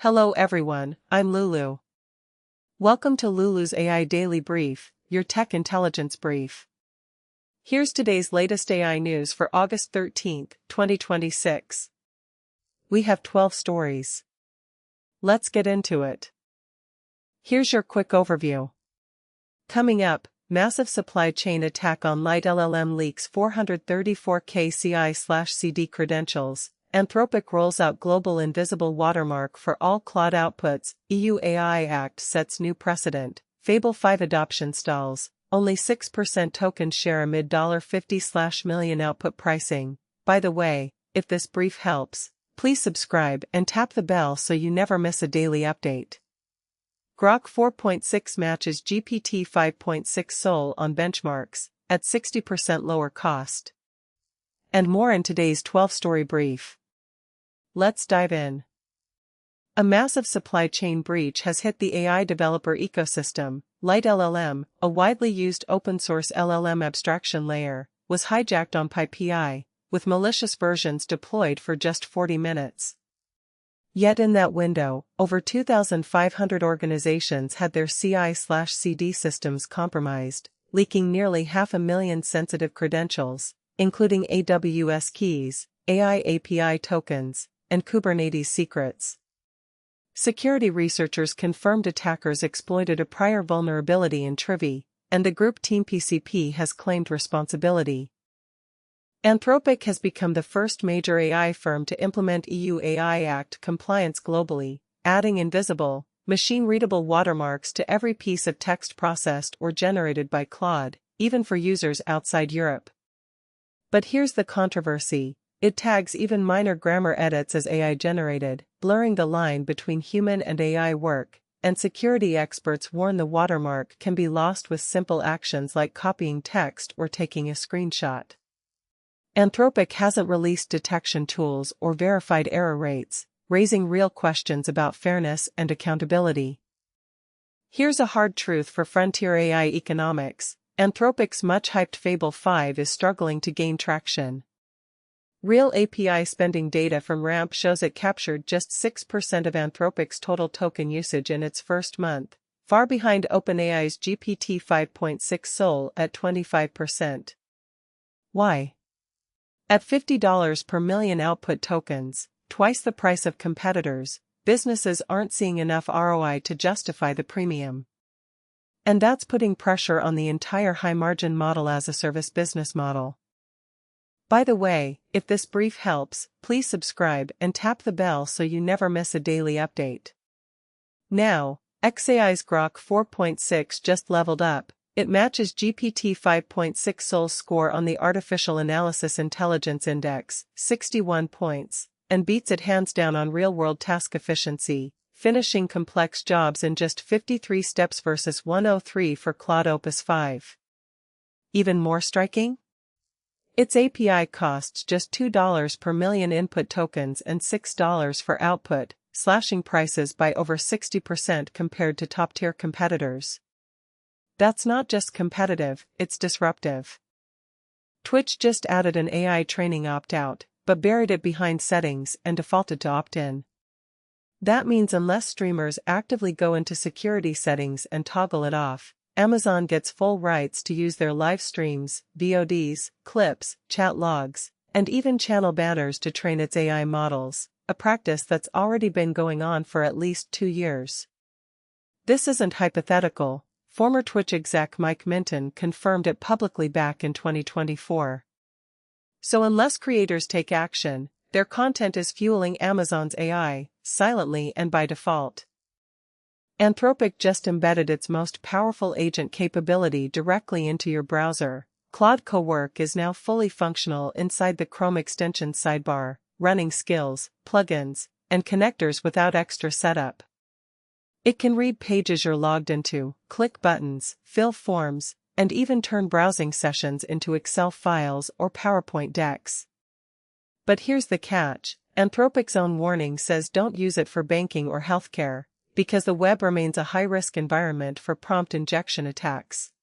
Hello everyone, I'm Lulu. Welcome to Lulu's AI Daily Brief, your tech intelligence brief. Here's today's latest AI news for August 13, 2026. We have 12 stories. Let's get into it. Here's your quick overview. Coming up, massive supply chain attack on LiteLLM leaks 434K CI/CD credentials. Anthropic rolls out global invisible watermark for all Claude outputs. EU AI Act sets new precedent. Fable 5 adoption stalls. Only 6% token share amid $50/million output pricing. By the way, if this brief helps, please subscribe and tap the bell so you never miss a daily update. Grok 4.6 matches GPT 5.6 Sol on benchmarks, at 60% lower cost. And more in today's 12-story brief. Let's dive in. A massive supply chain breach has hit the AI developer ecosystem. LiteLLM, a widely used open-source LLM abstraction layer, was hijacked on PyPI, with malicious versions deployed for just 40 minutes. Yet in that window, over 2,500 organizations had their CI/CD systems compromised, leaking nearly 500,000 sensitive credentials, including AWS keys, AI API tokens, and Kubernetes secrets. Security researchers confirmed attackers exploited a prior vulnerability in Trivy, and the group Team PCP has claimed responsibility. Anthropic has become the first major AI firm to implement EU AI Act compliance globally, adding invisible, machine-readable watermarks to every piece of text processed or generated by Claude, even for users outside Europe. But here's the controversy. It tags even minor grammar edits as AI-generated, blurring the line between human and AI work, and security experts warn the watermark can be lost with simple actions like copying text or taking a screenshot. Anthropic hasn't released detection tools or verified error rates, raising real questions about fairness and accountability. Here's a hard truth for frontier AI economics. Anthropic's much-hyped Fable 5 is struggling to gain traction. Real API spending data from RAMP shows it captured just 6% of Anthropic's total token usage in its first month, far behind OpenAI's GPT 5.6 Sol at 25%. Why? At $50 per million output tokens, twice the price of competitors, businesses aren't seeing enough ROI to justify the premium. And that's putting pressure on the entire high-margin model-as-a-service business model. By the way, if this brief helps, please subscribe and tap the bell so you never miss a daily update. Now, XAI's Grok 4.6 just leveled up. It matches GPT 5.6 Sol's score on the Artificial Analysis Intelligence Index, 61 points, and beats it hands down on real-world task efficiency, finishing complex jobs in just 53 steps versus 103 for Claude Opus 5. Even more striking? Its API costs just $2 per million input tokens and $6 for output, slashing prices by over 60% compared to top-tier competitors. That's not just competitive, it's disruptive. Twitch just added an AI training opt-out, but buried it behind settings and defaulted to opt-in. That means unless streamers actively go into security settings and toggle it off, Amazon gets full rights to use their live streams, VODs, clips, chat logs, and even channel banners to train its AI models, a practice that's already been going on for at least 2 years. This isn't hypothetical. Former Twitch exec Mike Minton confirmed it publicly back in 2024. So unless creators take action, their content is fueling Amazon's AI, silently and by default. Anthropic just embedded its most powerful agent capability directly into your browser. Claude Cowork is now fully functional inside the Chrome extension sidebar, running skills, plugins, and connectors without extra setup. It can read pages you're logged into, click buttons, fill forms, and even turn browsing sessions into Excel files or PowerPoint decks. But here's the catch. Anthropic's own warning says don't use it for banking or healthcare, because the web remains a high-risk environment for prompt injection attacks.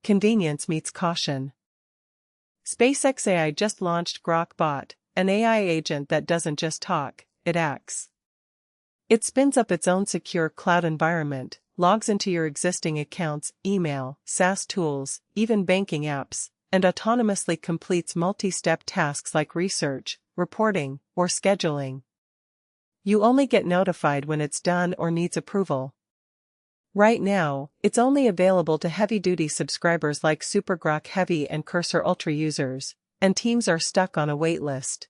Convenience meets caution. SpaceXAI just launched Grok Bot, an AI agent that doesn't just talk, it acts. It spins up its own secure cloud environment, logs into your existing accounts, email, SaaS tools, even banking apps, and autonomously completes multi-step tasks like research, reporting, or scheduling. You only get notified when it's done or needs approval. Right now, it's only available to heavy-duty subscribers like SuperGrok Heavy and Cursor Ultra users, and teams are stuck on a waitlist.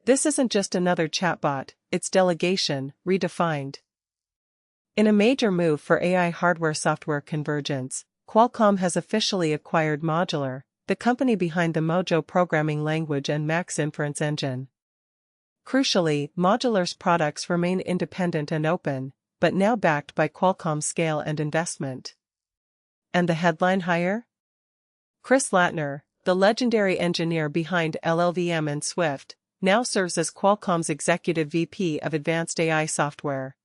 This isn't just another chatbot, it's delegation, redefined. In a major move for AI hardware-software convergence, Qualcomm has officially acquired Modular, the company behind the Mojo programming language and Max inference engine. Crucially, Modular's products remain independent and open, but now backed by Qualcomm's scale and investment. And the headline hire? Chris Lattner, the legendary engineer behind LLVM and Swift, now serves as Qualcomm's executive VP of advanced AI software.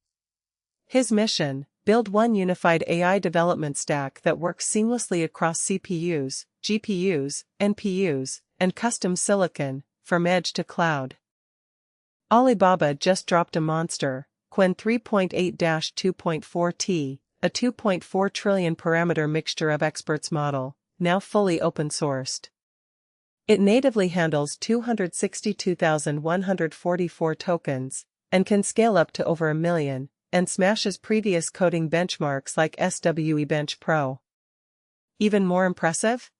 His mission: build one unified AI development stack that works seamlessly across CPUs, GPUs, NPUs, and custom silicon, from edge to cloud. Alibaba just dropped a monster, Qwen 3.8-2.4T, a 2.4 trillion parameter mixture of experts model, now fully open-sourced. It natively handles 262,144 tokens, and can scale up to over 1 million, and smashes previous coding benchmarks like SWE Bench Pro. Even more impressive?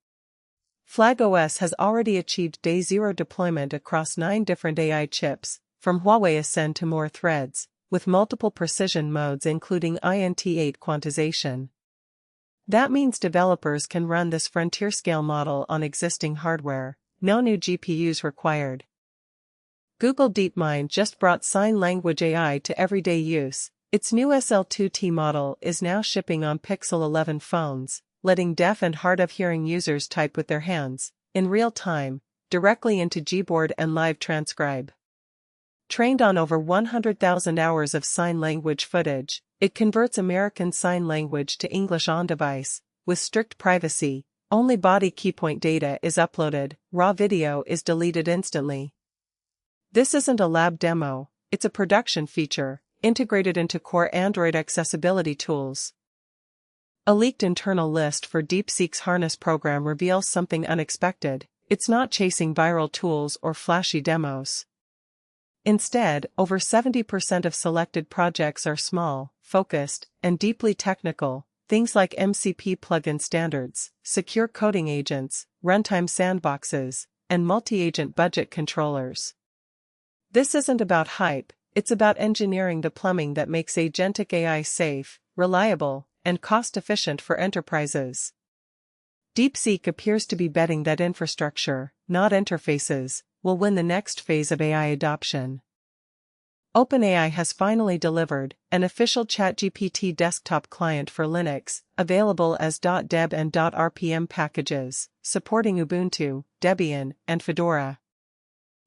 FlagOS has already achieved day zero deployment across 9 different AI chips, from Huawei Ascend to more threads, with multiple precision modes including INT8 quantization. That means developers can run this frontier-scale model on existing hardware, no new GPUs required. Google DeepMind just brought sign language AI to everyday use. Its new SL2T model is now shipping on Pixel 11 phones, letting deaf and hard-of-hearing users type with their hands, in real time, directly into Gboard and live transcribe. Trained on over 100,000 hours of sign language footage, it converts American Sign Language to English on-device, with strict privacy. Only body keypoint data is uploaded, raw video is deleted instantly. This isn't a lab demo, it's a production feature, integrated into core Android accessibility tools. A leaked internal list for DeepSeek's Harness program reveals something unexpected: it's not chasing viral tools or flashy demos. Instead, over 70% of selected projects are small, focused, and deeply technical, things like MCP plugin standards, secure coding agents, runtime sandboxes, and multi-agent budget controllers. This isn't about hype, it's about engineering the plumbing that makes agentic AI safe, reliable, and cost-efficient for enterprises. DeepSeek appears to be betting that infrastructure, not interfaces, will win the next phase of AI adoption. OpenAI has finally delivered an official ChatGPT desktop client for Linux, available as .deb and .rpm packages, supporting Ubuntu, Debian, and Fedora.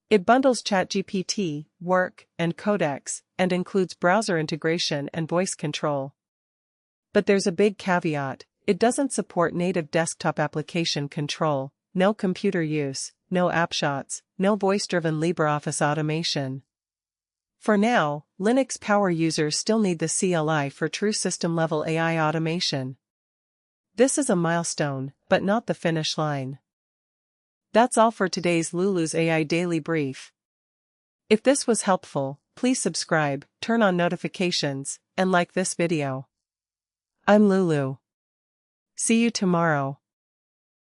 It bundles ChatGPT, Work, and Codex, and includes browser integration and voice control. But there's a big caveat: it doesn't support native desktop application control, no computer use, no appshots, no voice-driven LibreOffice automation. For now, Linux power users still need the CLI for true system-level AI automation. This is a milestone, but not the finish line. That's all for today's Lulu's AI Daily Brief. If this was helpful, please subscribe, turn on notifications, and like this video. I'm Lulu. See you tomorrow.